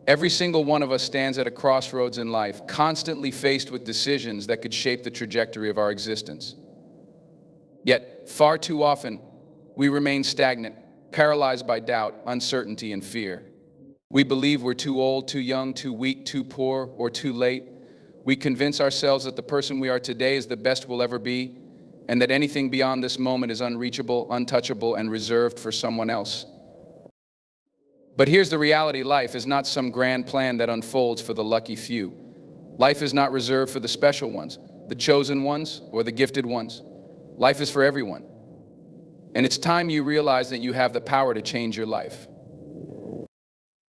Every single one of us stands at a crossroads in life, constantly faced with decisions that could shape the trajectory of our existence. Yet, far too often, we remain stagnant, paralyzed by doubt, uncertainty, and fear. We believe we're too old, too young, too weak, too poor, or too late. We convince ourselves that the person we are today is the best we'll ever be, and that anything beyond this moment is unreachable, untouchable, and reserved for someone else. But here's the reality: life is not some grand plan that unfolds for the lucky few. Life is not reserved for the special ones, the chosen ones, or the gifted ones. Life is for everyone. And it's time you realize that you have the power to change your life.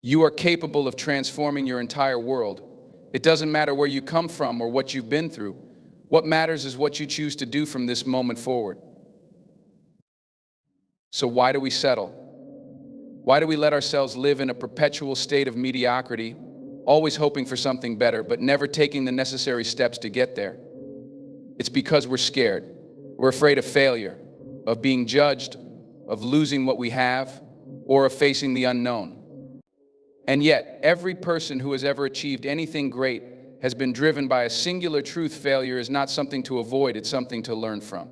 You are capable of transforming your entire world. It doesn't matter where you come from or what you've been through. What matters is what you choose to do from this moment forward. So why do we settle? Why do we let ourselves live in a perpetual state of mediocrity, always hoping for something better, but never taking the necessary steps to get there? It's because we're scared. We're afraid of failure, of being judged, of losing what we have, or of facing the unknown. And yet, every person who has ever achieved anything great has been driven by a singular truth: failure is not something to avoid, it's something to learn from.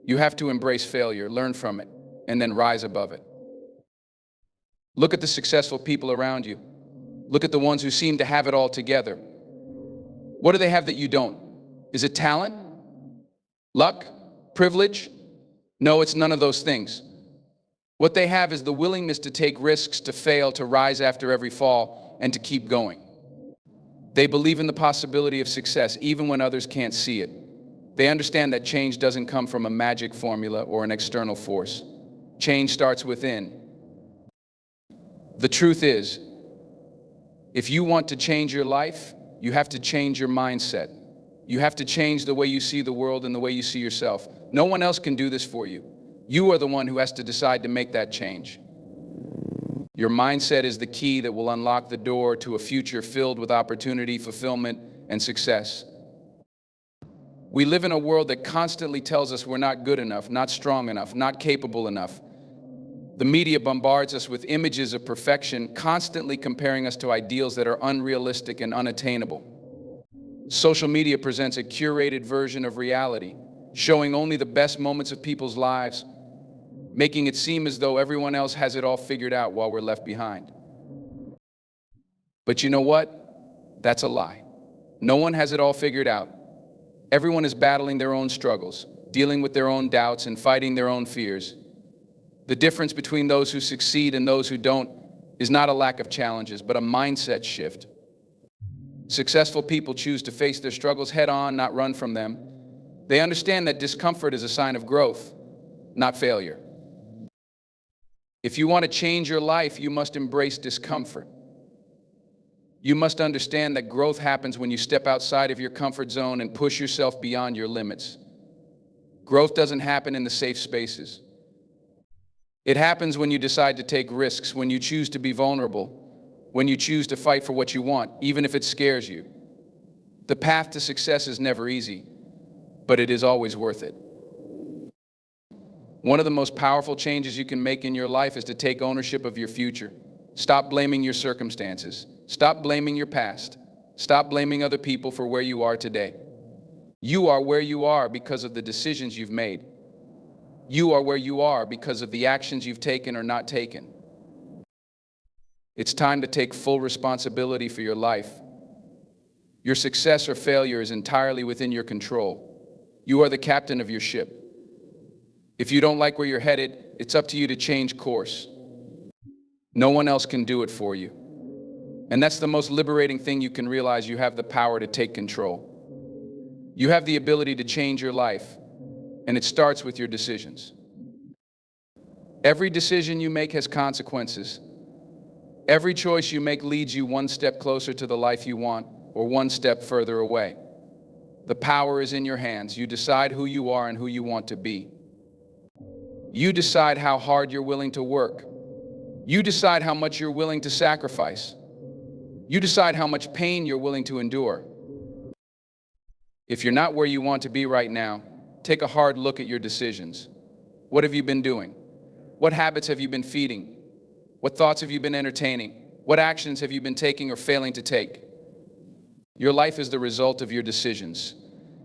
You have to embrace failure, learn from it, and then rise above it. Look at the successful people around you. Look at the ones who seem to have it all together. What do they have that you don't? Is it talent? Luck? Privilege? No, it's none of those things. What they have is the willingness to take risks, to fail, to rise after every fall, and to keep going. They believe in the possibility of success even when others can't see it. They understand that change doesn't come from a magic formula or an external force. Change starts within. The truth is, if you want to change your life, you have to change your mindset. You have to change the way you see the world and the way you see yourself. No one else can do this for you. You are the one who has to decide to make that change. Your mindset is the key that will unlock the door to a future filled with opportunity, fulfillment, and success. We live in a world that constantly tells us we're not good enough, not strong enough, not capable enough. The media bombards us with images of perfection, constantly comparing us to ideals that are unrealistic and unattainable. Social media presents a curated version of reality, showing only the best moments of people's lives, making it seem as though everyone else has it all figured out while we're left behind. But you know what? That's a lie. No one has it all figured out. Everyone is battling their own struggles, dealing with their own doubts, and fighting their own fears. The difference between those who succeed and those who don't is not a lack of challenges, but a mindset shift. Successful people choose to face their struggles head on, not run from them. They understand that discomfort is a sign of growth, not failure. If you want to change your life, you must embrace discomfort. You must understand that growth happens when you step outside of your comfort zone and push yourself beyond your limits. Growth doesn't happen in the safe spaces. It happens when you decide to take risks, when you choose to be vulnerable, when you choose to fight for what you want, even if it scares you. The path to success is never easy, but it is always worth it. One of the most powerful changes you can make in your life is to take ownership of your future. Stop blaming your circumstances. Stop blaming your past. Stop blaming other people for where you are today. You are where you are because of the decisions you've made. You are where you are because of the actions you've taken or not taken. It's time to take full responsibility for your life. Your success or failure is entirely within your control. You are the captain of your ship. If you don't like where you're headed, it's up to you to change course. No one else can do it for you. And that's the most liberating thing you can realize: you have the power to take control. You have the ability to change your life. And it starts with your decisions. Every decision you make has consequences. Every choice you make leads you one step closer to the life you want, or one step further away. The power is in your hands. You decide who you are and who you want to be. You decide how hard you're willing to work. You decide how much you're willing to sacrifice. You decide how much pain you're willing to endure. If you're not where you want to be right now, take a hard look at your decisions. What have you been doing? What habits have you been feeding? What thoughts have you been entertaining? What actions have you been taking or failing to take? Your life is the result of your decisions.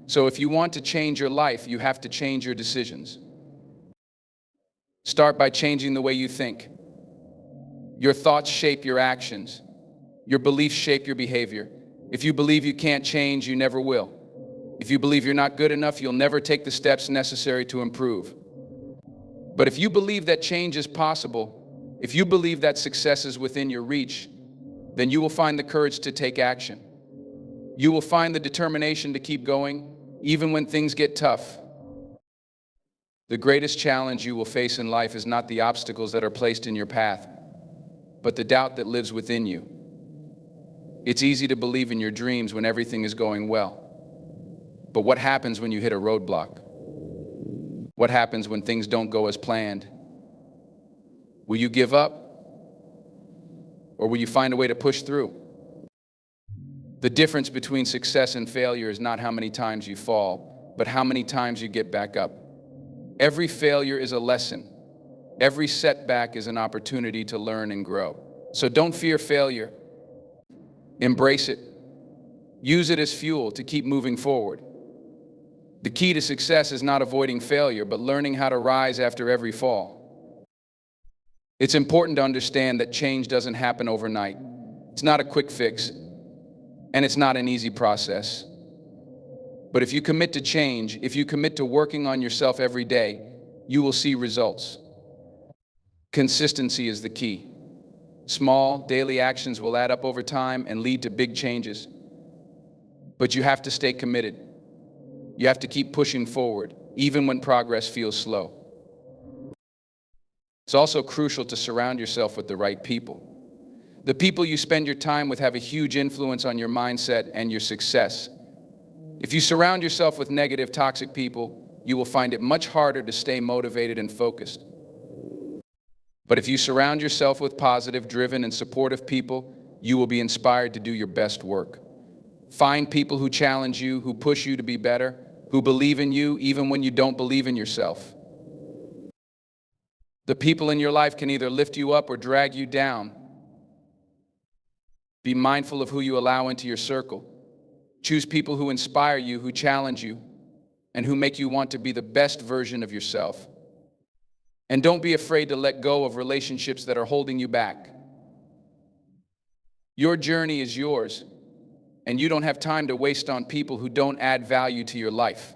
So if you want to change your life, you have to change your decisions. Start by changing the way you think. Your thoughts shape your actions. Your beliefs shape your behavior. If you believe you can't change, you never will. If you believe you're not good enough, you'll never take the steps necessary to improve. But if you believe that change is possible, if you believe that success is within your reach, then you will find the courage to take action. You will find the determination to keep going, even when things get tough. The greatest challenge you will face in life is not the obstacles that are placed in your path, but the doubt that lives within you. It's easy to believe in your dreams when everything is going well. But what happens when you hit a roadblock? What happens when things don't go as planned? Will you give up? Or will you find a way to push through? The difference between success and failure is not how many times you fall, but how many times you get back up. Every failure is a lesson. Every setback is an opportunity to learn and grow. So don't fear failure. Embrace it. Use it as fuel to keep moving forward. The key to success is not avoiding failure, but learning how to rise after every fall. It's important to understand that change doesn't happen overnight. It's not a quick fix, and it's not an easy process. But if you commit to change, if you commit to working on yourself every day, you will see results. Consistency is the key. Small, daily actions will add up over time and lead to big changes. But you have to stay committed. You have to keep pushing forward, even when progress feels slow. It's also crucial to surround yourself with the right people. The people you spend your time with have a huge influence on your mindset and your success. If you surround yourself with negative, toxic people, you will find it much harder to stay motivated and focused. But if you surround yourself with positive, driven, and supportive people, you will be inspired to do your best work. Find people who challenge you, who push you to be better, who believe in you even when you don't believe in yourself. The people in your life can either lift you up or drag you down. Be mindful of who you allow into your circle. Choose people who inspire you, who challenge you, and who make you want to be the best version of yourself. And don't be afraid to let go of relationships that are holding you back. Your journey is yours, and you don't have time to waste on people who don't add value to your life.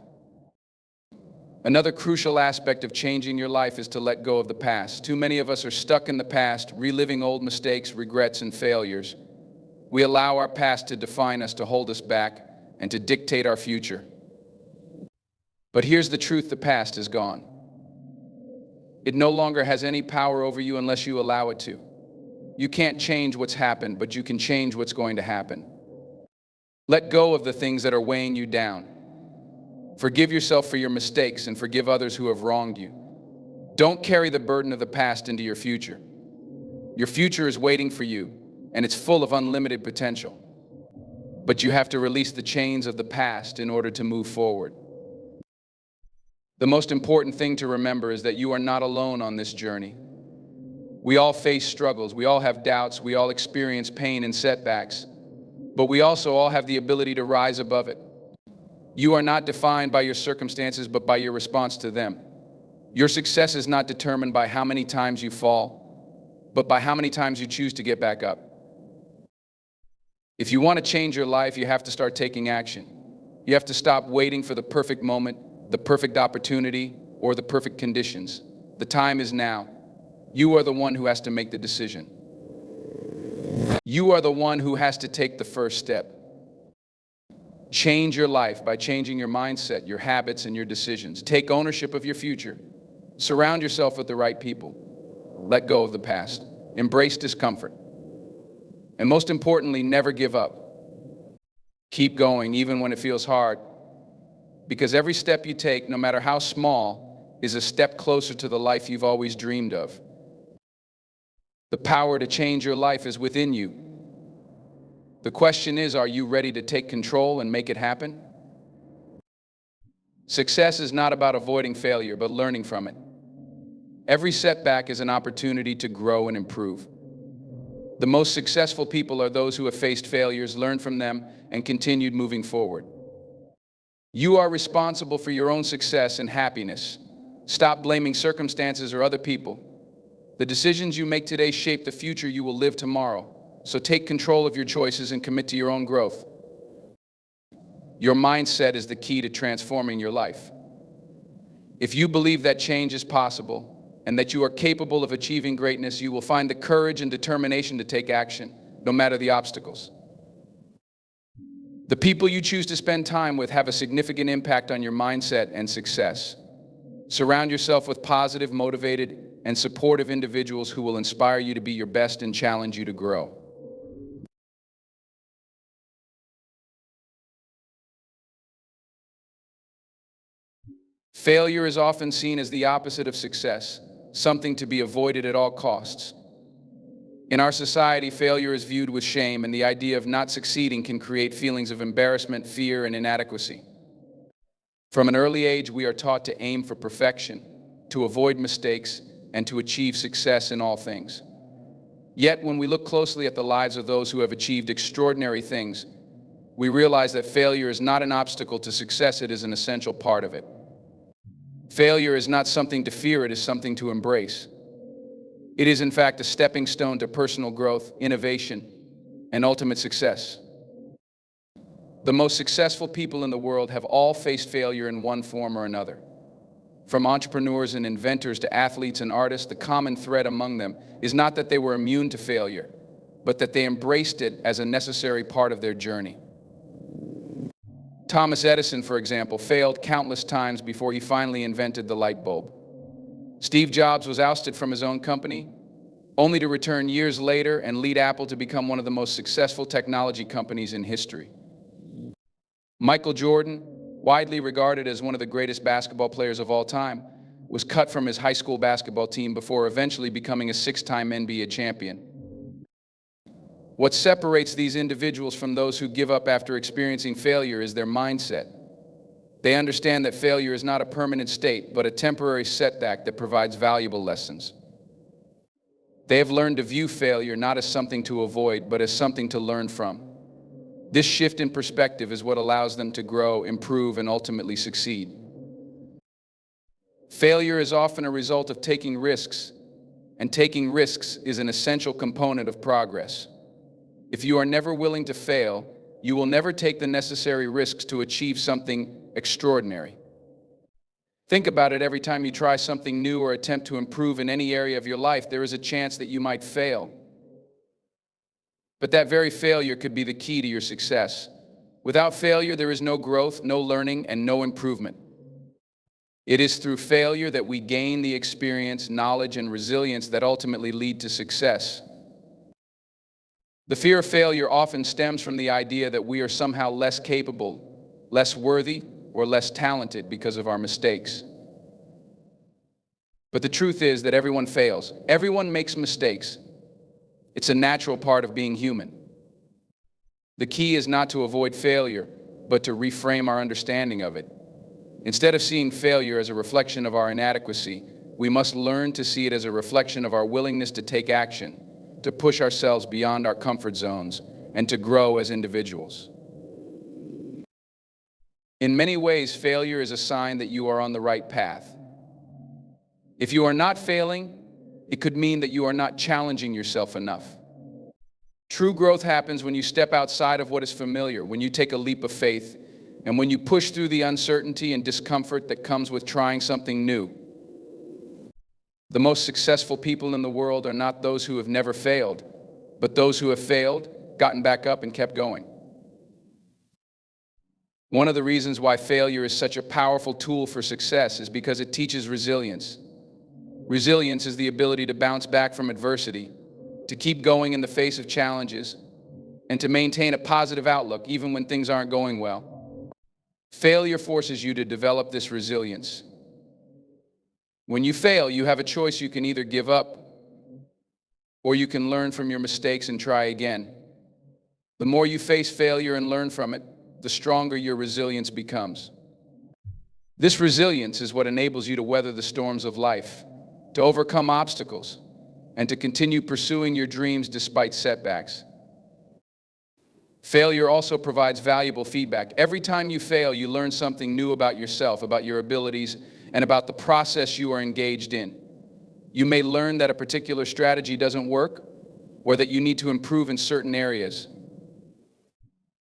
Another crucial aspect of changing your life is to let go of the past. Too many of us are stuck in the past, reliving old mistakes, regrets, and failures. We allow our past to define us, to hold us back, and to dictate our future. But here's the truth: the past is gone. It no longer has any power over you unless you allow it to. You can't change what's happened, but you can change what's going to happen. Let go of the things that are weighing you down. Forgive yourself for your mistakes and forgive others who have wronged you. Don't carry the burden of the past into your future. Your future is waiting for you, and it's full of unlimited potential. But you have to release the chains of the past in order to move forward. The most important thing to remember is that you are not alone on this journey. We all face struggles, we all have doubts, we all experience pain and setbacks, but we also all have the ability to rise above it. You are not defined by your circumstances, but by your response to them. Your success is not determined by how many times you fall, but by how many times you choose to get back up. If you want to change your life, you have to start taking action. You have to stop waiting for the perfect moment, the perfect opportunity, or the perfect conditions. The time is now. You are the one who has to make the decision. You are the one who has to take the first step. Change your life by changing your mindset, your habits, and your decisions. Take ownership of your future. Surround yourself with the right people. Let go of the past. Embrace discomfort. And most importantly, never give up. Keep going even when it feels hard, because every step you take, no matter how small, is a step closer to the life you've always dreamed of. The power to change your life is within you. The question is, are you ready to take control and make it happen? Success is not about avoiding failure, but learning from it. Every setback is an opportunity to grow and improve. The most successful people are those who have faced failures, learned from them, and continued moving forward. You are responsible for your own success and happiness. Stop blaming circumstances or other people. The decisions you make today shape the future you will live tomorrow. So take control of your choices and commit to your own growth. Your mindset is the key to transforming your life. If you believe that change is possible and that you are capable of achieving greatness, you will find the courage and determination to take action, no matter the obstacles. The people you choose to spend time with have a significant impact on your mindset and success. Surround yourself with positive, motivated, and supportive individuals who will inspire you to be your best and challenge you to grow. Failure is often seen as the opposite of success, something to be avoided at all costs. In our society, failure is viewed with shame, and the idea of not succeeding can create feelings of embarrassment, fear, and inadequacy. From an early age, we are taught to aim for perfection, to avoid mistakes, and to achieve success in all things. Yet, when we look closely at the lives of those who have achieved extraordinary things, we realize that failure is not an obstacle to success, it is an essential part of it. Failure is not something to fear, it is something to embrace. It is, in fact, a stepping stone to personal growth, innovation, and ultimate success. The most successful people in the world have all faced failure in one form or another. From entrepreneurs and inventors to athletes and artists, the common thread among them is not that they were immune to failure, but that they embraced it as a necessary part of their journey. Thomas Edison, for example, failed countless times before he finally invented the light bulb. Steve Jobs was ousted from his own company, only to return years later and lead Apple to become one of the most successful technology companies in history. Michael Jordan, widely regarded as one of the greatest basketball players of all time, was cut from his high school basketball team before eventually becoming a six-time NBA champion. What separates these individuals from those who give up after experiencing failure is their mindset. They understand that failure is not a permanent state, but a temporary setback that provides valuable lessons. They have learned to view failure not as something to avoid, but as something to learn from. This shift in perspective is what allows them to grow, improve, and ultimately succeed. Failure is often a result of taking risks, and taking risks is an essential component of progress. If you are never willing to fail, you will never take the necessary risks to achieve something extraordinary. Think about it. Every time you try something new or attempt to improve in any area of your life, there is a chance that you might fail. But that very failure could be the key to your success. Without failure, there is no growth, no learning, and no improvement. It is through failure that we gain the experience, knowledge, and resilience that ultimately lead to success. The fear of failure often stems from the idea that we are somehow less capable, less worthy, or less talented because of our mistakes. But the truth is that everyone fails. Everyone makes mistakes. It's a natural part of being human. The key is not to avoid failure, but to reframe our understanding of it. Instead of seeing failure as a reflection of our inadequacy, we must learn to see it as a reflection of our willingness to take action, to push ourselves beyond our comfort zones, and to grow as individuals. In many ways, failure is a sign that you are on the right path. If you are not failing, it could mean that you are not challenging yourself enough. True growth happens when you step outside of what is familiar, when you take a leap of faith, and when you push through the uncertainty and discomfort that comes with trying something new. The most successful people in the world are not those who have never failed, but those who have failed, gotten back up, and kept going. One of the reasons why failure is such a powerful tool for success is because it teaches resilience. Resilience is the ability to bounce back from adversity, to keep going in the face of challenges, and to maintain a positive outlook even when things aren't going well. Failure forces you to develop this resilience. When you fail, you have a choice. You can either give up, or you can learn from your mistakes and try again. The more you face failure and learn from it, the stronger your resilience becomes. This resilience is what enables you to weather the storms of life, to overcome obstacles, and to continue pursuing your dreams despite setbacks. Failure also provides valuable feedback. Every time you fail, you learn something new about yourself, about your abilities, and about the process you are engaged in. You may learn that a particular strategy doesn't work, or that you need to improve in certain areas.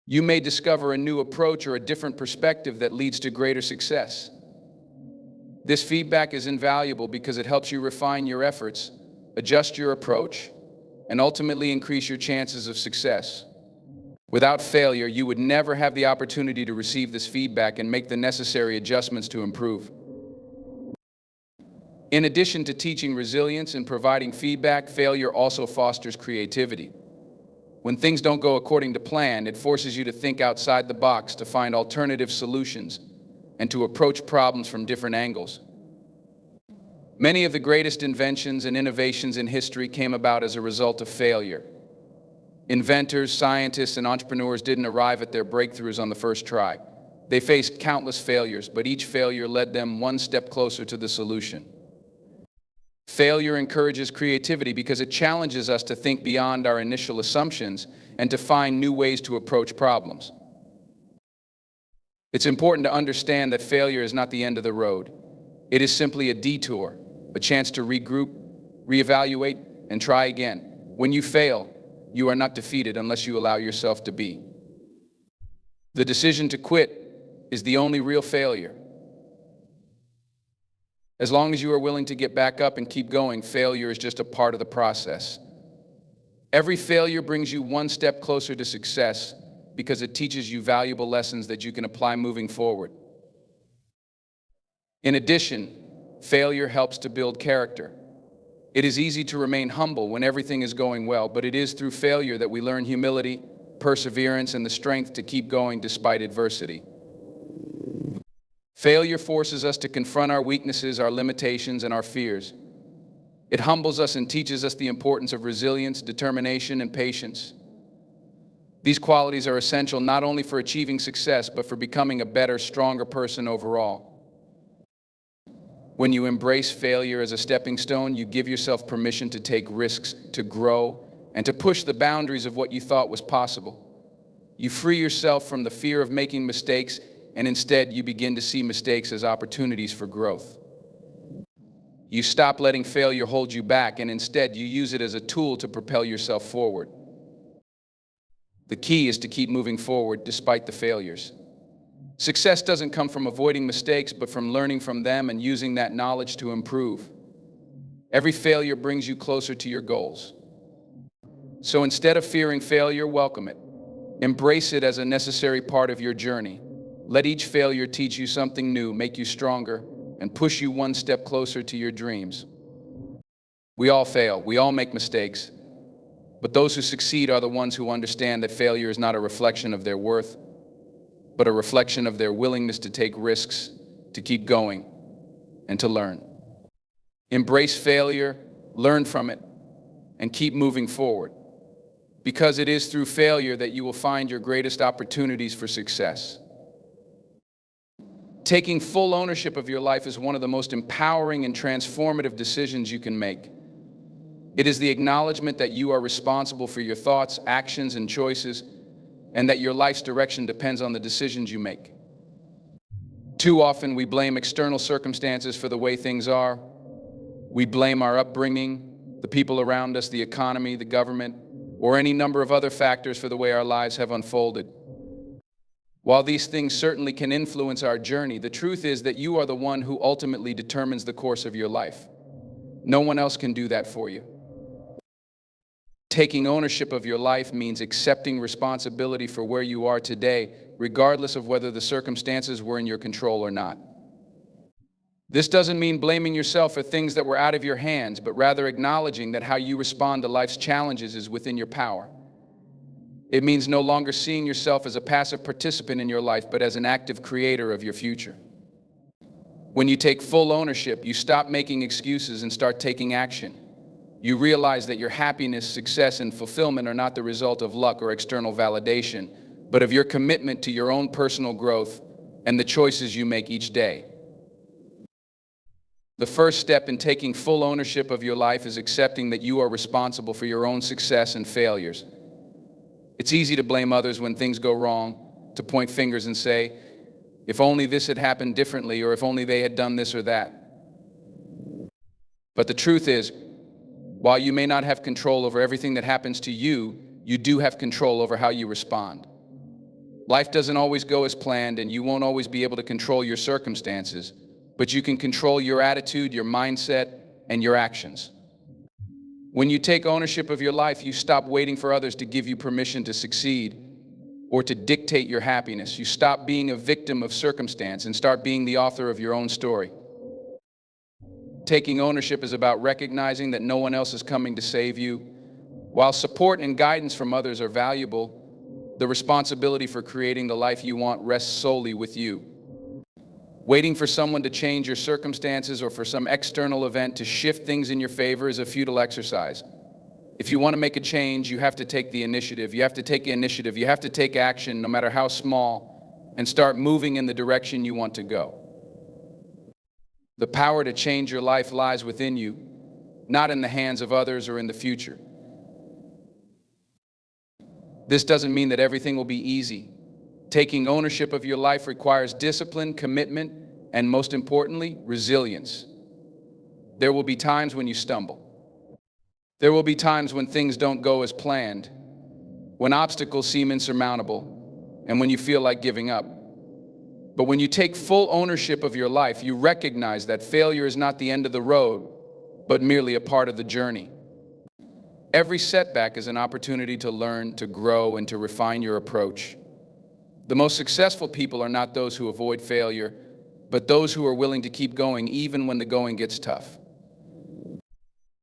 You may discover a new approach or a different perspective that leads to greater success. This feedback is invaluable because it helps you refine your efforts, adjust your approach, and ultimately increase your chances of success. Without failure, you would never have the opportunity to receive this feedback and make the necessary adjustments to improve. In addition to teaching resilience and providing feedback, failure also fosters creativity. When things don't go according to plan, it forces you to think outside the box, to find alternative solutions, and to approach problems from different angles. Many of the greatest inventions and innovations in history came about as a result of failure. Inventors, scientists, and entrepreneurs didn't arrive at their breakthroughs on the first try. They faced countless failures, but each failure led them one step closer to the solution. Failure encourages creativity because it challenges us to think beyond our initial assumptions and to find new ways to approach problems. It's important to understand that failure is not the end of the road. It is simply a detour, a chance to regroup, reevaluate, and try again. When you fail, you are not defeated unless you allow yourself to be. The decision to quit is the only real failure. As long as you are willing to get back up and keep going, failure is just a part of the process. Every failure brings you one step closer to success because it teaches you valuable lessons that you can apply moving forward. In addition, failure helps to build character. It is easy to remain humble when everything is going well, but it is through failure that we learn humility, perseverance, and the strength to keep going despite adversity. Failure forces us to confront our weaknesses, our limitations, and our fears. It humbles us and teaches us the importance of resilience, determination, and patience. These qualities are essential not only for achieving success, but for becoming a better, stronger person overall. When you embrace failure as a stepping stone, you give yourself permission to take risks, to grow, and to push the boundaries of what you thought was possible. You free yourself from the fear of making mistakes, and instead you begin to see mistakes as opportunities for growth. You stop letting failure hold you back, and instead you use it as a tool to propel yourself forward. The key is to keep moving forward despite the failures. Success doesn't come from avoiding mistakes, but from learning from them and using that knowledge to improve. Every failure brings you closer to your goals. So instead of fearing failure, welcome it. Embrace it as a necessary part of your journey. Let each failure teach you something new, make you stronger, and push you one step closer to your dreams. We all fail, we all make mistakes, but those who succeed are the ones who understand that failure is not a reflection of their worth, but a reflection of their willingness to take risks, to keep going, and to learn. Embrace failure, learn from it, and keep moving forward, because it is through failure that you will find your greatest opportunities for success. Taking full ownership of your life is one of the most empowering and transformative decisions you can make. It is the acknowledgement that you are responsible for your thoughts, actions, and choices, and that your life's direction depends on the decisions you make. Too often we blame external circumstances for the way things are. We blame our upbringing, the people around us, the economy, the government, or any number of other factors for the way our lives have unfolded. While these things certainly can influence our journey, the truth is that you are the one who ultimately determines the course of your life. No one else can do that for you. Taking ownership of your life means accepting responsibility for where you are today, regardless of whether the circumstances were in your control or not. This doesn't mean blaming yourself for things that were out of your hands, but rather acknowledging that how you respond to life's challenges is within your power. It means no longer seeing yourself as a passive participant in your life, but as an active creator of your future. When you take full ownership, you stop making excuses and start taking action. You realize that your happiness, success, and fulfillment are not the result of luck or external validation, but of your commitment to your own personal growth and the choices you make each day. The first step in taking full ownership of your life is accepting that you are responsible for your own success and failures. It's easy to blame others when things go wrong, to point fingers and say, if only this had happened differently, or if only they had done this or that. But the truth is, while you may not have control over everything that happens to you, you do have control over how you respond. Life doesn't always go as planned, and you won't always be able to control your circumstances, but you can control your attitude, your mindset, and your actions. When you take ownership of your life, you stop waiting for others to give you permission to succeed or to dictate your happiness. You stop being a victim of circumstance and start being the author of your own story. Taking ownership is about recognizing that no one else is coming to save you. While support and guidance from others are valuable, the responsibility for creating the life you want rests solely with you. Waiting for someone to change your circumstances or for some external event to shift things in your favor is a futile exercise. If you want to make a change, you have to take the initiative. You have to take initiative. You have to take action, no matter how small, and start moving in the direction you want to go. The power to change your life lies within you, not in the hands of others or in the future. This doesn't mean that everything will be easy. Taking ownership of your life requires discipline, commitment, and most importantly, resilience. There will be times when you stumble. There will be times when things don't go as planned, when obstacles seem insurmountable, and when you feel like giving up. But when you take full ownership of your life, you recognize that failure is not the end of the road, but merely a part of the journey. Every setback is an opportunity to learn, to grow, and to refine your approach. The most successful people are not those who avoid failure, but those who are willing to keep going even when the going gets tough.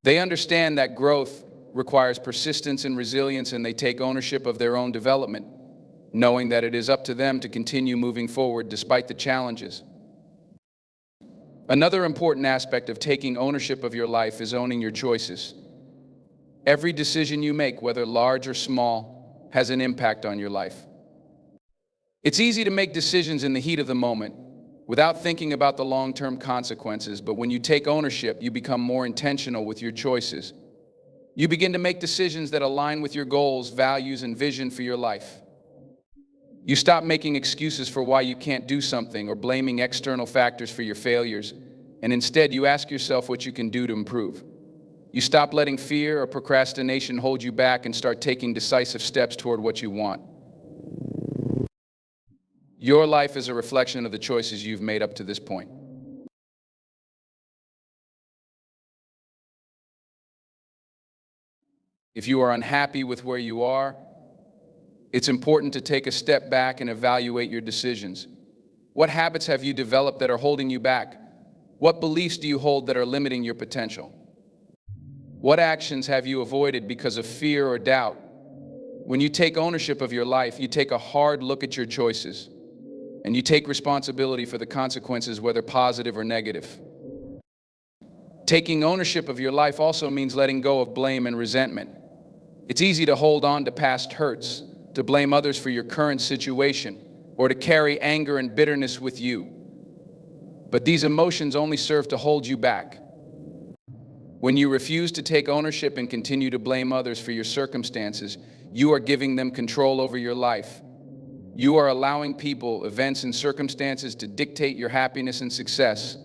They understand that growth requires persistence and resilience, and they take ownership of their own development, knowing that it is up to them to continue moving forward despite the challenges. Another important aspect of taking ownership of your life is owning your choices. Every decision you make, whether large or small, has an impact on your life. It's easy to make decisions in the heat of the moment without thinking about the long-term consequences, but when you take ownership, you become more intentional with your choices. You begin to make decisions that align with your goals, values, and vision for your life. You stop making excuses for why you can't do something or blaming external factors for your failures, and instead you ask yourself what you can do to improve. You stop letting fear or procrastination hold you back and start taking decisive steps toward what you want. Your life is a reflection of the choices you've made up to this point. If you are unhappy with where you are, it's important to take a step back and evaluate your decisions. What habits have you developed that are holding you back? What beliefs do you hold that are limiting your potential? What actions have you avoided because of fear or doubt? When you take ownership of your life, you take a hard look at your choices, and you take responsibility for the consequences, whether positive or negative. Taking ownership of your life also means letting go of blame and resentment. It's easy to hold on to past hurts, to blame others for your current situation, or to carry anger and bitterness with you. But these emotions only serve to hold you back. When you refuse to take ownership and continue to blame others for your circumstances, you are giving them control over your life. You are allowing people, events, and circumstances to dictate your happiness and success.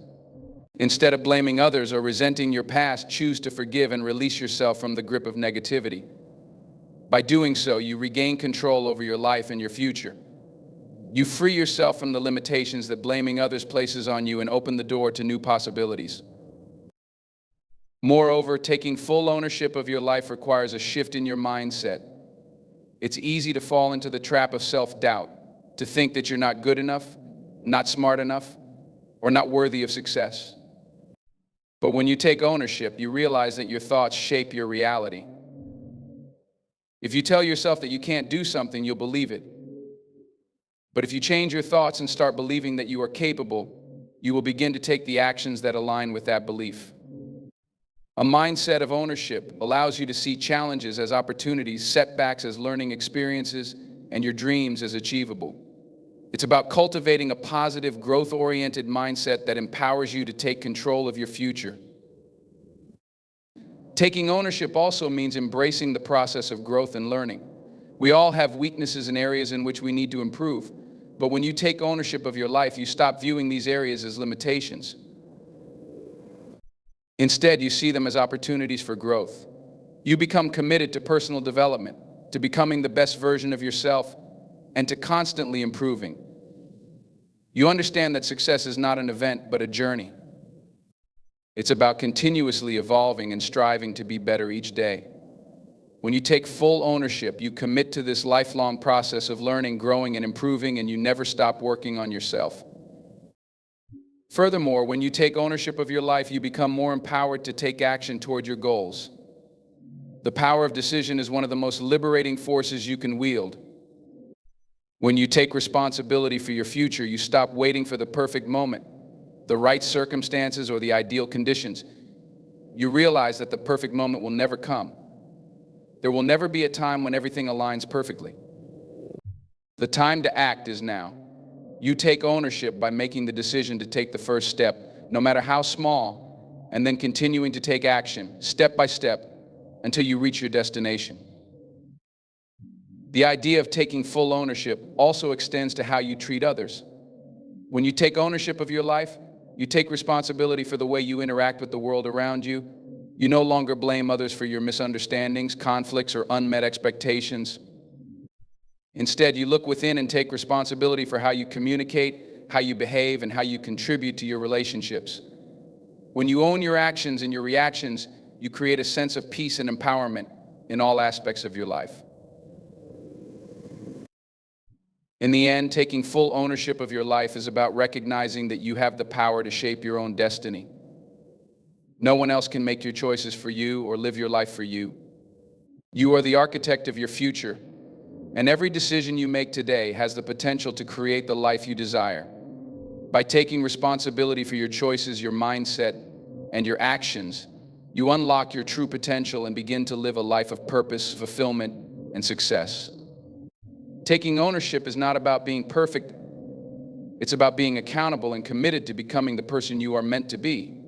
Instead of blaming others or resenting your past, choose to forgive and release yourself from the grip of negativity. By doing so, you regain control over your life and your future. You free yourself from the limitations that blaming others places on you and open the door to new possibilities. Moreover, taking full ownership of your life requires a shift in your mindset. It's easy to fall into the trap of self-doubt, to think that you're not good enough, not smart enough, or not worthy of success. But when you take ownership, you realize that your thoughts shape your reality. If you tell yourself that you can't do something, you'll believe it. But if you change your thoughts and start believing that you are capable, you will begin to take the actions that align with that belief. A mindset of ownership allows you to see challenges as opportunities, setbacks as learning experiences, and your dreams as achievable. It's about cultivating a positive, growth-oriented mindset that empowers you to take control of your future. Taking ownership also means embracing the process of growth and learning. We all have weaknesses and areas in which we need to improve, but when you take ownership of your life, you stop viewing these areas as limitations. Instead, you see them as opportunities for growth. You become committed to personal development, to becoming the best version of yourself, and to constantly improving. You understand that success is not an event, but a journey. It's about continuously evolving and striving to be better each day. When you take full ownership, you commit to this lifelong process of learning, growing, and improving, and you never stop working on yourself. Furthermore, when you take ownership of your life, you become more empowered to take action toward your goals. The power of decision is one of the most liberating forces you can wield. When you take responsibility for your future, you stop waiting for the perfect moment, the right circumstances, or the ideal conditions. You realize that the perfect moment will never come. There will never be a time when everything aligns perfectly. The time to act is now. You take ownership by making the decision to take the first step, no matter how small, and then continuing to take action, step by step, until you reach your destination. The idea of taking full ownership also extends to how you treat others. When you take ownership of your life, you take responsibility for the way you interact with the world around you. You no longer blame others for your misunderstandings, conflicts, or unmet expectations. Instead, you look within and take responsibility for how you communicate, how you behave, and how you contribute to your relationships. When you own your actions and your reactions, you create a sense of peace and empowerment in all aspects of your life. In the end, taking full ownership of your life is about recognizing that you have the power to shape your own destiny. No one else can make your choices for you or live your life for you. You are the architect of your future, and every decision you make today has the potential to create the life you desire. By taking responsibility for your choices, your mindset, and your actions, you unlock your true potential and begin to live a life of purpose, fulfillment, and success. Taking ownership is not about being perfect. It's about being accountable and committed to becoming the person you are meant to be.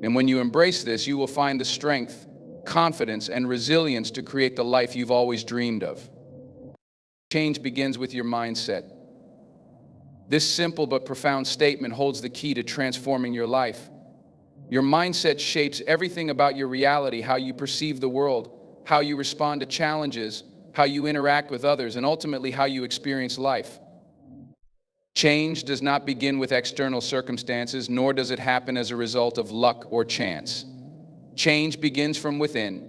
And when you embrace this, you will find the strength, confidence, and resilience to create the life you've always dreamed of. Change begins with your mindset. This simple but profound statement holds the key to transforming your life. Your mindset shapes everything about your reality, how you perceive the world, how you respond to challenges, how you interact with others, and ultimately how you experience life. Change does not begin with external circumstances, nor does it happen as a result of luck or chance. Change begins from within,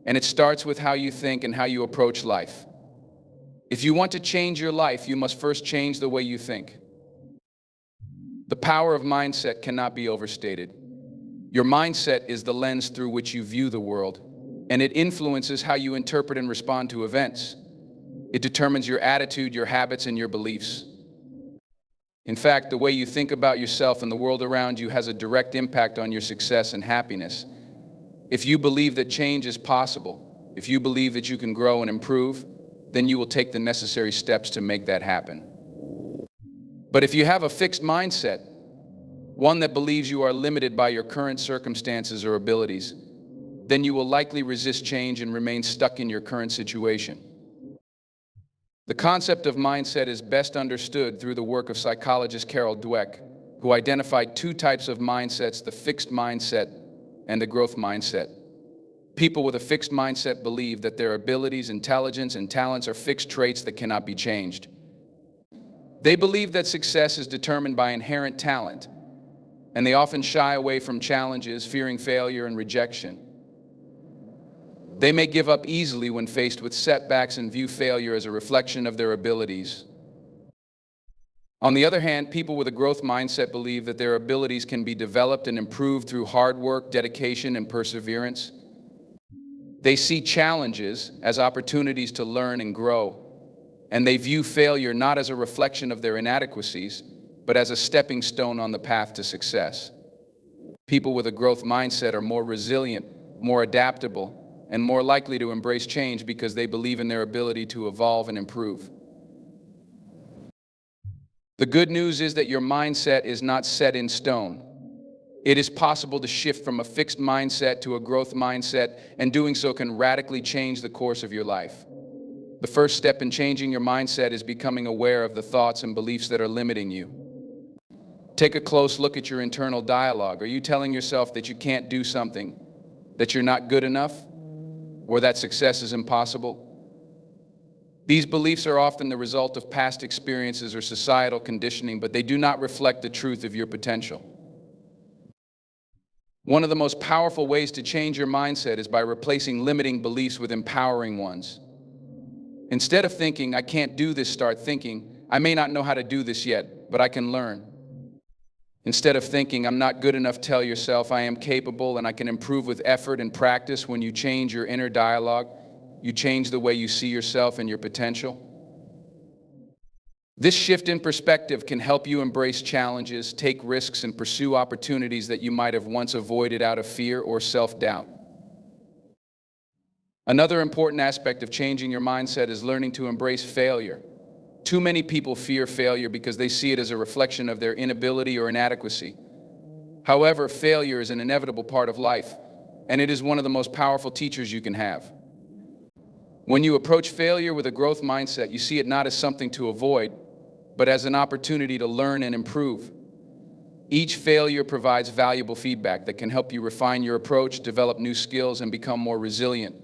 and it starts with how you think and how you approach life. If you want to change your life, you must first change the way you think. The power of mindset cannot be overstated. Your mindset is the lens through which you view the world, and it influences how you interpret and respond to events. It determines your attitude, your habits, and your beliefs. In fact, the way you think about yourself and the world around you has a direct impact on your success and happiness. If you believe that change is possible, if you believe that you can grow and improve, then you will take the necessary steps to make that happen. But if you have a fixed mindset, one that believes you are limited by your current circumstances or abilities, then you will likely resist change and remain stuck in your current situation. The concept of mindset is best understood through the work of psychologist Carol Dweck, who identified two types of mindsets: the fixed mindset and the growth mindset. People with a fixed mindset believe that their abilities, intelligence, and talents are fixed traits that cannot be changed. They believe that success is determined by inherent talent, and they often shy away from challenges, fearing failure and rejection. They may give up easily when faced with setbacks and view failure as a reflection of their abilities. On the other hand, people with a growth mindset believe that their abilities can be developed and improved through hard work, dedication, and perseverance. They see challenges as opportunities to learn and grow, and they view failure not as a reflection of their inadequacies, but as a stepping stone on the path to success. People with a growth mindset are more resilient, more adaptable, and more likely to embrace change because they believe in their ability to evolve and improve. The good news is that your mindset is not set in stone. It is possible to shift from a fixed mindset to a growth mindset, and doing so can radically change the course of your life. The first step in changing your mindset is becoming aware of the thoughts and beliefs that are limiting you. Take a close look at your internal dialogue. Are you telling yourself that you can't do something, that you're not good enough, or that success is impossible? These beliefs are often the result of past experiences or societal conditioning, but they do not reflect the truth of your potential. One of the most powerful ways to change your mindset is by replacing limiting beliefs with empowering ones. Instead of thinking, I can't do this, start thinking, I may not know how to do this yet, but I can learn. Instead of thinking, I'm not good enough, tell yourself, I am capable and I can improve with effort and practice. When you change your inner dialogue, you change the way you see yourself and your potential. This shift in perspective can help you embrace challenges, take risks, and pursue opportunities that you might have once avoided out of fear or self-doubt. Another important aspect of changing your mindset is learning to embrace failure. Too many people fear failure because they see it as a reflection of their inability or inadequacy. However, failure is an inevitable part of life, and it is one of the most powerful teachers you can have. When you approach failure with a growth mindset, you see it not as something to avoid, but as an opportunity to learn and improve. Each failure provides valuable feedback that can help you refine your approach, develop new skills, and become more resilient.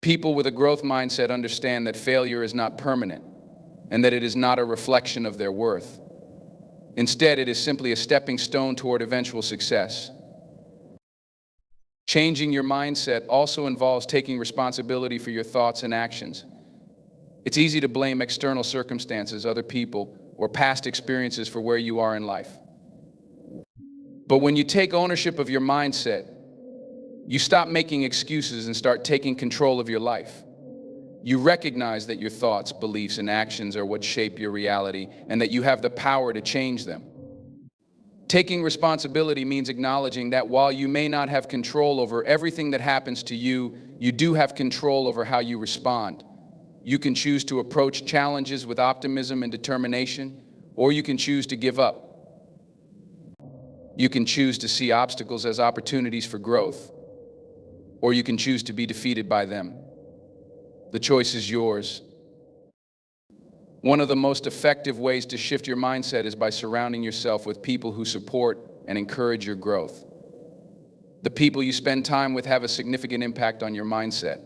People with a growth mindset understand that failure is not permanent, and that it is not a reflection of their worth. Instead, it is simply a stepping stone toward eventual success. Changing your mindset also involves taking responsibility for your thoughts and actions. It's easy to blame external circumstances, other people, or past experiences for where you are in life. But when you take ownership of your mindset, you stop making excuses and start taking control of your life. You recognize that your thoughts, beliefs, and actions are what shape your reality, and that you have the power to change them. Taking responsibility means acknowledging that while you may not have control over everything that happens to you, you do have control over how you respond. You can choose to approach challenges with optimism and determination, or you can choose to give up. You can choose to see obstacles as opportunities for growth, or you can choose to be defeated by them. The choice is yours. One of the most effective ways to shift your mindset is by surrounding yourself with people who support and encourage your growth. The people you spend time with have a significant impact on your mindset.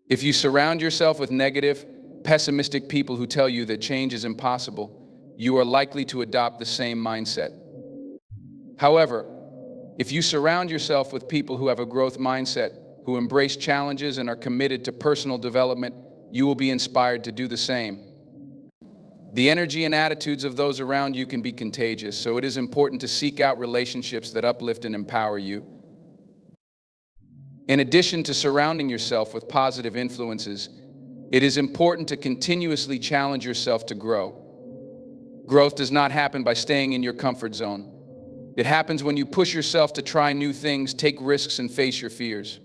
If you surround yourself with negative, pessimistic people who tell you that change is impossible, you are likely to adopt the same mindset. However, if you surround yourself with people who have a growth mindset, who embrace challenges and are committed to personal development, you will be inspired to do the same. The energy and attitudes of those around you can be contagious, so it is important to seek out relationships that uplift and empower you. In addition to surrounding yourself with positive influences, it is important to continuously challenge yourself to grow. Growth does not happen by staying in your comfort zone. It happens when you push yourself to try new things, take risks, and face your fears.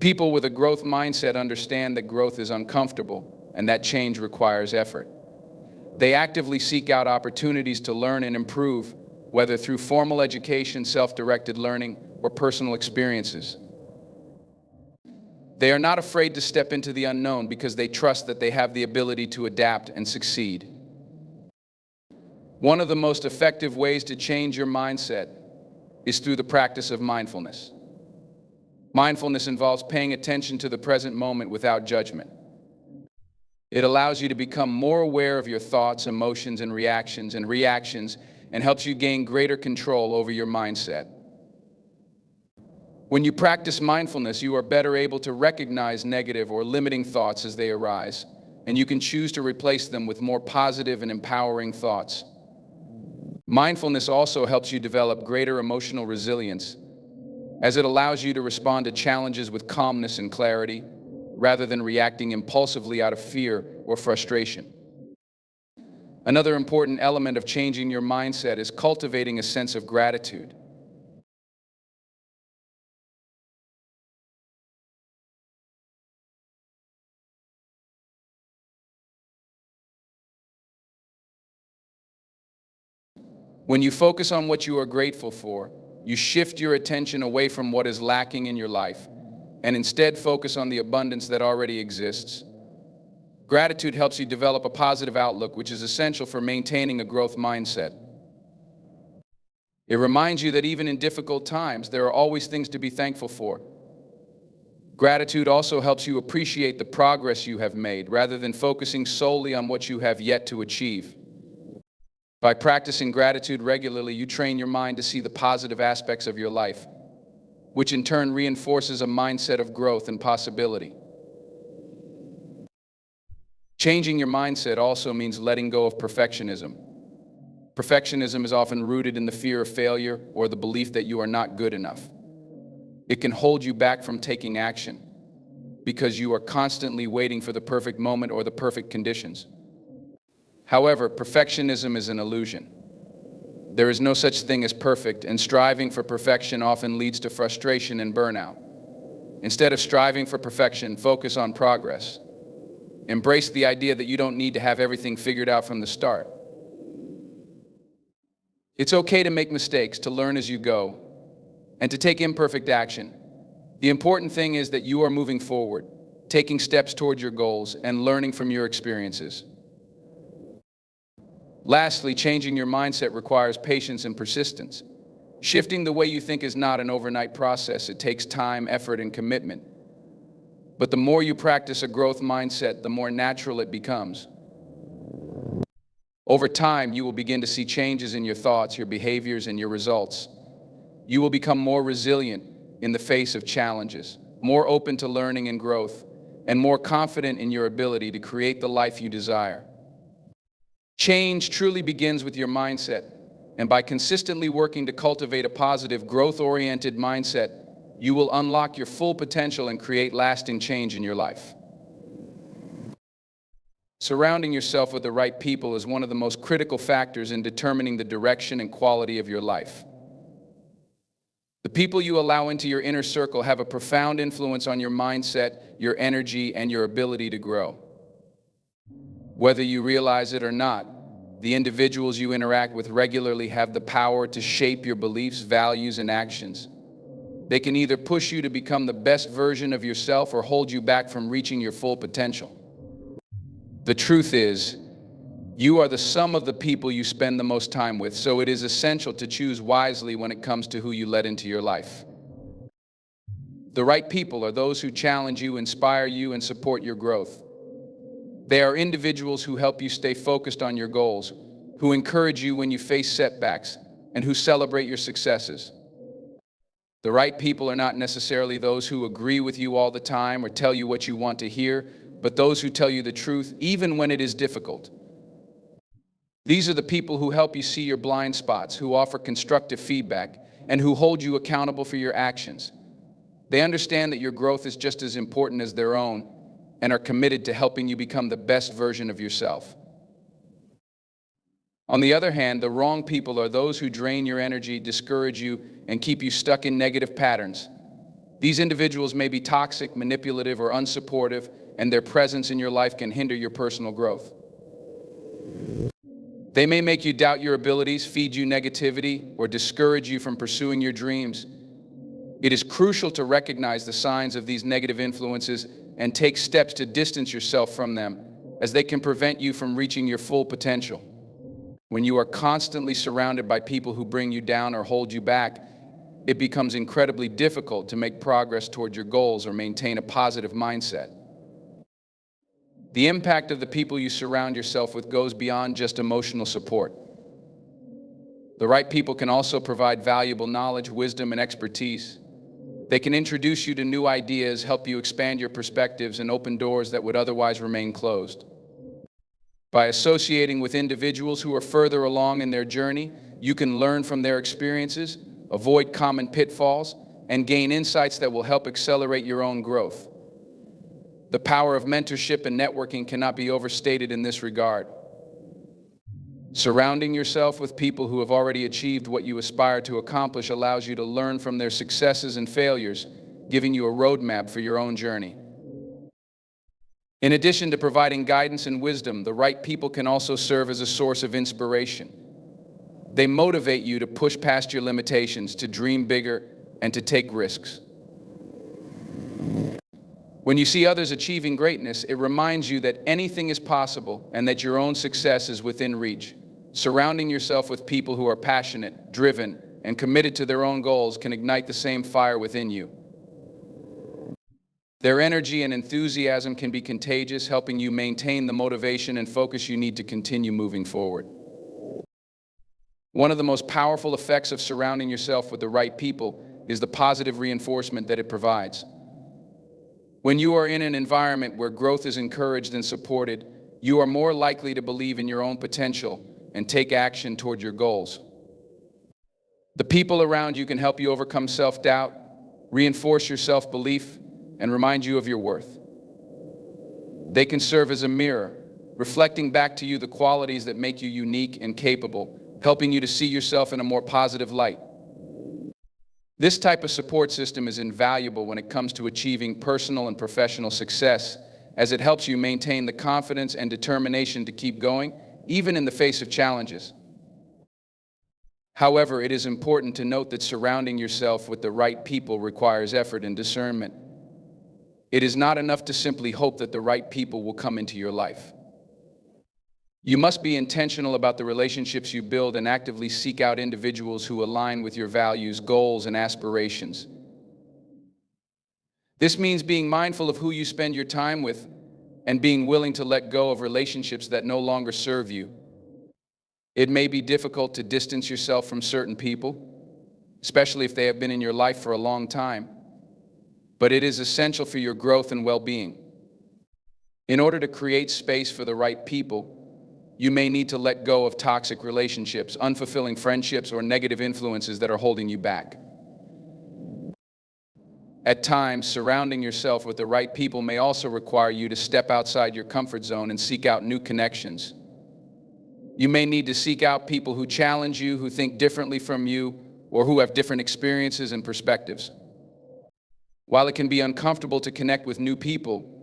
People with a growth mindset understand that growth is uncomfortable and that change requires effort. They actively seek out opportunities to learn and improve, whether through formal education, self-directed learning, or personal experiences. They are not afraid to step into the unknown because they trust that they have the ability to adapt and succeed. One of the most effective ways to change your mindset is through the practice of mindfulness. Mindfulness involves paying attention to the present moment without judgment. It allows you to become more aware of your thoughts, emotions, and reactions, and helps you gain greater control over your mindset. When you practice mindfulness, you are better able to recognize negative or limiting thoughts as they arise, and you can choose to replace them with more positive and empowering thoughts. Mindfulness also helps you develop greater emotional resilience, as it allows you to respond to challenges with calmness and clarity, rather than reacting impulsively out of fear or frustration. Another important element of changing your mindset is cultivating a sense of gratitude. When you focus on what you are grateful for, you shift your attention away from what is lacking in your life and instead focus on the abundance that already exists. Gratitude helps you develop a positive outlook, which is essential for maintaining a growth mindset. It reminds you that even in difficult times, there are always things to be thankful for. Gratitude also helps you appreciate the progress you have made rather than focusing solely on what you have yet to achieve. By practicing gratitude regularly, you train your mind to see the positive aspects of your life, which in turn reinforces a mindset of growth and possibility. Changing your mindset also means letting go of perfectionism. Perfectionism is often rooted in the fear of failure or the belief that you are not good enough. It can hold you back from taking action because you are constantly waiting for the perfect moment or the perfect conditions. However, perfectionism is an illusion. There is no such thing as perfect, and striving for perfection often leads to frustration and burnout. Instead of striving for perfection, focus on progress. Embrace the idea that you don't need to have everything figured out from the start. It's okay to make mistakes, to learn as you go, and to take imperfect action. The important thing is that you are moving forward, taking steps toward your goals, and learning from your experiences. Lastly, changing your mindset requires patience and persistence. Shifting the way you think is not an overnight process. It takes time, effort, and commitment. But the more you practice a growth mindset, the more natural it becomes. Over time, you will begin to see changes in your thoughts, your behaviors, and your results. You will become more resilient in the face of challenges, more open to learning and growth, and more confident in your ability to create the life you desire. Change truly begins with your mindset, and by consistently working to cultivate a positive, growth-oriented mindset, you will unlock your full potential and create lasting change in your life. Surrounding yourself with the right people is one of the most critical factors in determining the direction and quality of your life. The people you allow into your inner circle have a profound influence on your mindset, your energy, and your ability to grow. Whether you realize it or not, the individuals you interact with regularly have the power to shape your beliefs, values, and actions. They can either push you to become the best version of yourself or hold you back from reaching your full potential. The truth is, you are the sum of the people you spend the most time with, so it is essential to choose wisely when it comes to who you let into your life. The right people are those who challenge you, inspire you, and support your growth. They are individuals who help you stay focused on your goals, who encourage you when you face setbacks, and who celebrate your successes. The right people are not necessarily those who agree with you all the time or tell you what you want to hear, but those who tell you the truth, even when it is difficult. These are the people who help you see your blind spots, who offer constructive feedback, and who hold you accountable for your actions. They understand that your growth is just as important as their own, and are committed to helping you become the best version of yourself. On the other hand, the wrong people are those who drain your energy, discourage you, and keep you stuck in negative patterns. These individuals may be toxic, manipulative, or unsupportive, and their presence in your life can hinder your personal growth. They may make you doubt your abilities, feed you negativity, or discourage you from pursuing your dreams. It is crucial to recognize the signs of these negative influences and take steps to distance yourself from them, as they can prevent you from reaching your full potential. When you are constantly surrounded by people who bring you down or hold you back, it becomes incredibly difficult to make progress toward your goals or maintain a positive mindset. The impact of the people you surround yourself with goes beyond just emotional support. The right people can also provide valuable knowledge, wisdom, and expertise. They can introduce you to new ideas, help you expand your perspectives, and open doors that would otherwise remain closed. By associating with individuals who are further along in their journey, you can learn from their experiences, avoid common pitfalls, and gain insights that will help accelerate your own growth. The power of mentorship and networking cannot be overstated in this regard. Surrounding yourself with people who have already achieved what you aspire to accomplish allows you to learn from their successes and failures, giving you a roadmap for your own journey. In addition to providing guidance and wisdom, the right people can also serve as a source of inspiration. They motivate you to push past your limitations, to dream bigger, and to take risks. When you see others achieving greatness, it reminds you that anything is possible and that your own success is within reach. Surrounding yourself with people who are passionate, driven, and committed to their own goals can ignite the same fire within you. Their energy and enthusiasm can be contagious, helping you maintain the motivation and focus you need to continue moving forward. One of the most powerful effects of surrounding yourself with the right people is the positive reinforcement that it provides. When you are in an environment where growth is encouraged and supported, you are more likely to believe in your own potential and take action toward your goals. The people around you can help you overcome self-doubt, reinforce your self-belief, and remind you of your worth. They can serve as a mirror, reflecting back to you the qualities that make you unique and capable, helping you to see yourself in a more positive light. This type of support system is invaluable when it comes to achieving personal and professional success, as it helps you maintain the confidence and determination to keep going, even in the face of challenges. However, it is important to note that surrounding yourself with the right people requires effort and discernment. It is not enough to simply hope that the right people will come into your life. You must be intentional about the relationships you build and actively seek out individuals who align with your values, goals, and aspirations. This means being mindful of who you spend your time with and being willing to let go of relationships that no longer serve you. It may be difficult to distance yourself from certain people, especially if they have been in your life for a long time, but it is essential for your growth and well-being. In order to create space for the right people, you may need to let go of toxic relationships, unfulfilling friendships, or negative influences that are holding you back. At times, surrounding yourself with the right people may also require you to step outside your comfort zone and seek out new connections. You may need to seek out people who challenge you, who think differently from you, or who have different experiences and perspectives. While it can be uncomfortable to connect with new people,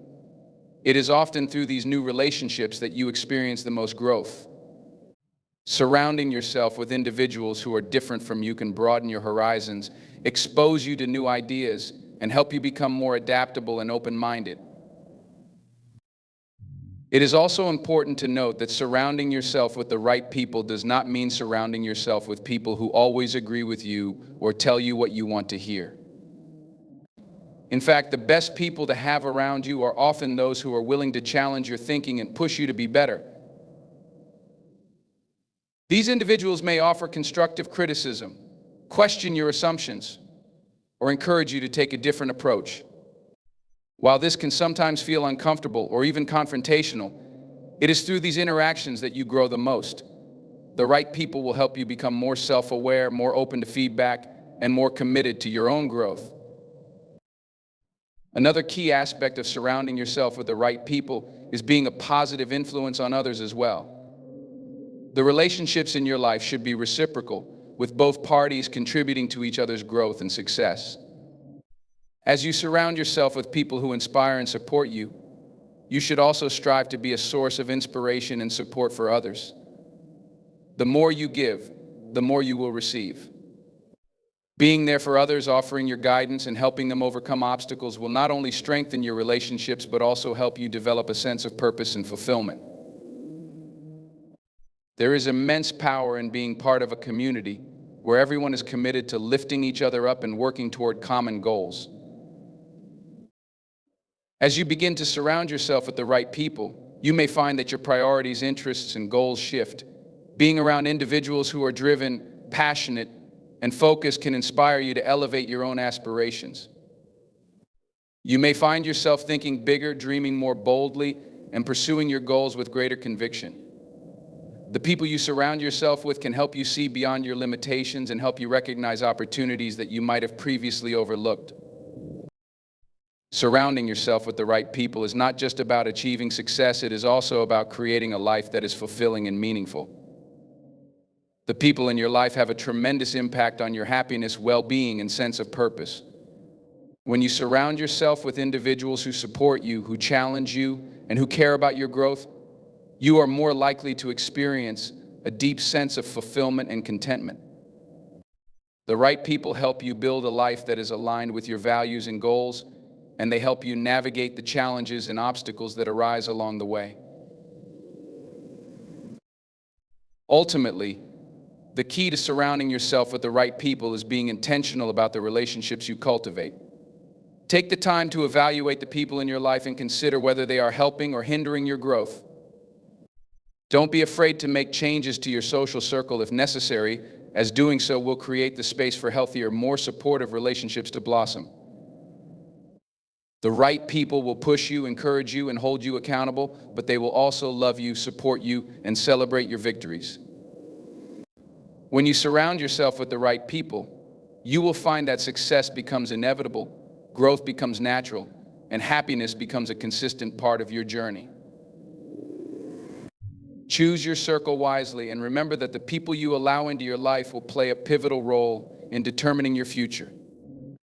it is often through these new relationships that you experience the most growth. Surrounding yourself with individuals who are different from you can broaden your horizons, expose you to new ideas, and help you become more adaptable and open-minded. It is also important to note that surrounding yourself with the right people does not mean surrounding yourself with people who always agree with you or tell you what you want to hear. In fact, the best people to have around you are often those who are willing to challenge your thinking and push you to be better. These individuals may offer constructive criticism, question your assumptions, or encourage you to take a different approach. While this can sometimes feel uncomfortable or even confrontational, it is through these interactions that you grow the most. The right people will help you become more self-aware, more open to feedback, and more committed to your own growth. Another key aspect of surrounding yourself with the right people is being a positive influence on others as well. The relationships in your life should be reciprocal, with both parties contributing to each other's growth and success. As you surround yourself with people who inspire and support you, you should also strive to be a source of inspiration and support for others. The more you give, the more you will receive. Being there for others, offering your guidance, and helping them overcome obstacles will not only strengthen your relationships, but also help you develop a sense of purpose and fulfillment. There is immense power in being part of a community where everyone is committed to lifting each other up and working toward common goals. As you begin to surround yourself with the right people, you may find that your priorities, interests, and goals shift. Being around individuals who are driven, passionate, and focused can inspire you to elevate your own aspirations. You may find yourself thinking bigger, dreaming more boldly, and pursuing your goals with greater conviction. The people you surround yourself with can help you see beyond your limitations and help you recognize opportunities that you might have previously overlooked. Surrounding yourself with the right people is not just about achieving success, it is also about creating a life that is fulfilling and meaningful. The people in your life have a tremendous impact on your happiness, well-being, and sense of purpose. When you surround yourself with individuals who support you, who challenge you, and who care about your growth, you are more likely to experience a deep sense of fulfillment and contentment. The right people help you build a life that is aligned with your values and goals, and they help you navigate the challenges and obstacles that arise along the way. Ultimately, the key to surrounding yourself with the right people is being intentional about the relationships you cultivate. Take the time to evaluate the people in your life and consider whether they are helping or hindering your growth. Don't be afraid to make changes to your social circle if necessary, as doing so will create the space for healthier, more supportive relationships to blossom. The right people will push you, encourage you, and hold you accountable, but they will also love you, support you, and celebrate your victories. When you surround yourself with the right people, you will find that success becomes inevitable, growth becomes natural, and happiness becomes a consistent part of your journey. Choose your circle wisely, and remember that the people you allow into your life will play a pivotal role in determining your future.